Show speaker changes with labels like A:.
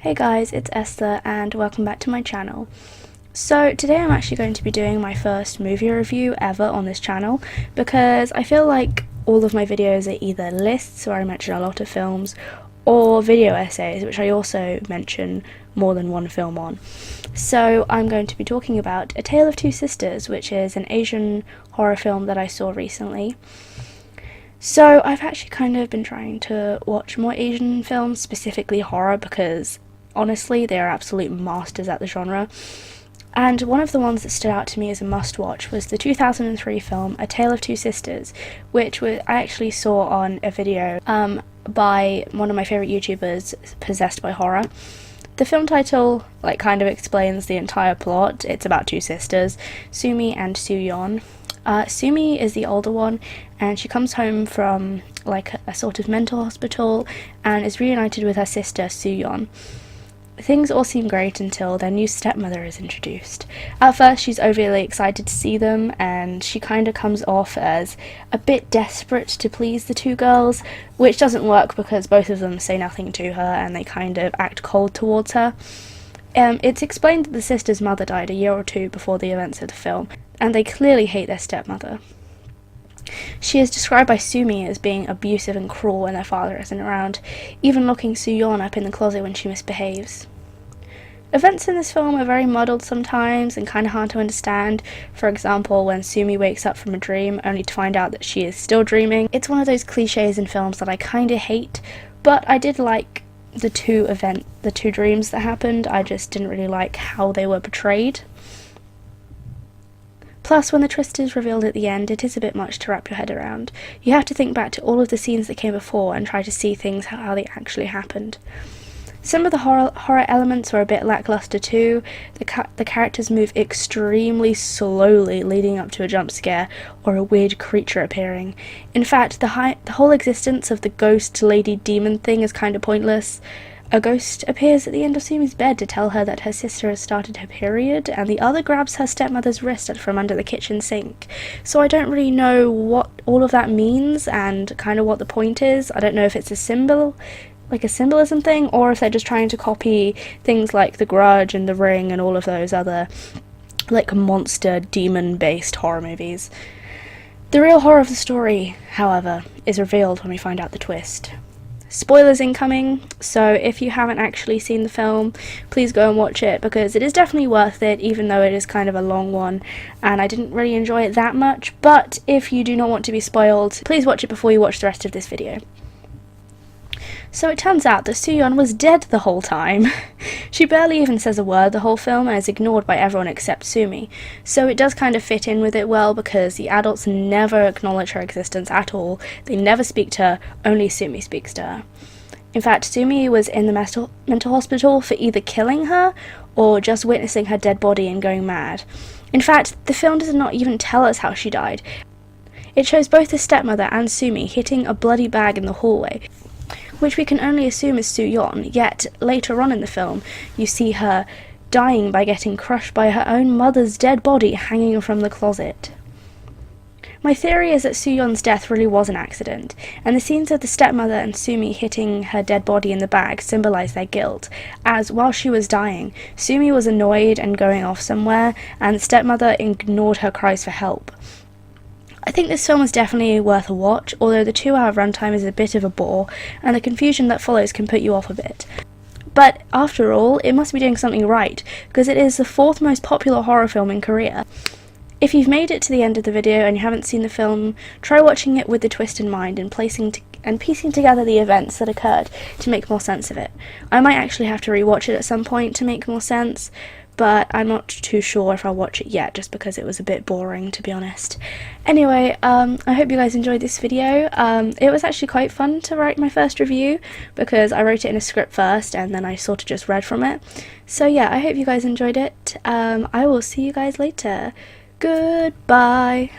A: Hey guys, it's Esther and welcome back to my channel. So today I'm actually going to be doing my first movie review ever on this channel because I feel like all of my videos are either lists where I mention a lot of films or video essays which I also mention more than one film on. So I'm going to be talking about A Tale of Two Sisters, which is an Asian horror film that I saw recently. So I've actually kind of been trying to watch more Asian films, specifically horror, because honestly they are absolute masters at the genre. And one of the ones that stood out to me as a must-watch was the 2003 film A Tale of Two Sisters, which I actually saw on a video by one of my favourite YouTubers, Possessed by Horror. The film title kind of explains the entire plot. It's about two sisters, Sumi and Soo-yeon. Sumi is the older one, and she comes home from a sort of mental hospital and is reunited with her sister Soo-yeon. Things all seem great until their new stepmother is introduced. At first she's overly excited to see them, and she kind of comes off as a bit desperate to please the two girls, which doesn't work because both of them say nothing to her and they kind of act cold towards her. It's explained that the sister's mother died a year or two before the events of the film, and they clearly hate their stepmother. She is described by Sumi as being abusive and cruel when their father isn't around, even locking Soo-yeon up in the closet when she misbehaves. Events in this film are very muddled sometimes and kind of hard to understand. For example, when Sumi wakes up from a dream only to find out that she is still dreaming. It's one of those cliches in films that I kind of hate, but I did like the two dreams that happened. I just didn't really like how they were portrayed. Plus, when the twist is revealed at the end, it is a bit much to wrap your head around. You have to think back to all of the scenes that came before and try to see things how they actually happened. Some of the horror elements are a bit lackluster too. The characters move extremely slowly leading up to a jump scare or a weird creature appearing. In fact, the whole existence of the ghost lady demon thing is kind of pointless. A ghost appears at the end of Sumi's bed to tell her that her sister has started her period, and the other grabs her stepmother's wrist from under the kitchen sink. So I don't really know what all of that means and kind of what the point is. I don't know if it's a symbol, like a symbolism thing, or if they're just trying to copy things like The Grudge and The Ring and all of those other monster demon-based horror movies. The real horror of the story, however, is revealed when we find out the twist. Spoilers incoming, so if you haven't actually seen the film, please go and watch it because it is definitely worth it, even though it is kind of a long one and I didn't really enjoy it that much. But if you do not want to be spoiled, please watch it before you watch the rest of this video. So it turns out that Soo-yeon was dead the whole time. She barely even says a word the whole film and is ignored by everyone except Sumi. So it does kind of fit in with it well because the adults never acknowledge her existence at all. They never speak to her, only Sumi speaks to her. In fact, Sumi was in the mental hospital for either killing her or just witnessing her dead body and going mad. In fact, the film does not even tell us how she died. It shows both the stepmother and Sumi hitting a bloody bag in the hallway, which we can only assume is Soo-yeon, yet later on in the film you see her dying by getting crushed by her own mother's dead body hanging from the closet. My theory is that Soo-yeon's death really was an accident, and the scenes of the stepmother and Sumi hitting her dead body in the bag symbolise their guilt, as while she was dying, Sumi was annoyed and going off somewhere, and the stepmother ignored her cries for help. I think this film is definitely worth a watch, although the 2-hour runtime is a bit of a bore, and the confusion that follows can put you off a bit. But after all, it must be doing something right, because it is the 4th most popular horror film in Korea. If you've made it to the end of the video and you haven't seen the film, try watching it with the twist in mind and piecing together the events that occurred to make more sense of it. I might actually have to rewatch it at some point to make more sense, but I'm not too sure if I'll watch it yet, just because it was a bit boring, to be honest. Anyway, I hope you guys enjoyed this video. It was actually quite fun to write my first review, because I wrote it in a script first, and then I sort of just read from it. So yeah, I hope you guys enjoyed it. I will see you guys later. Goodbye!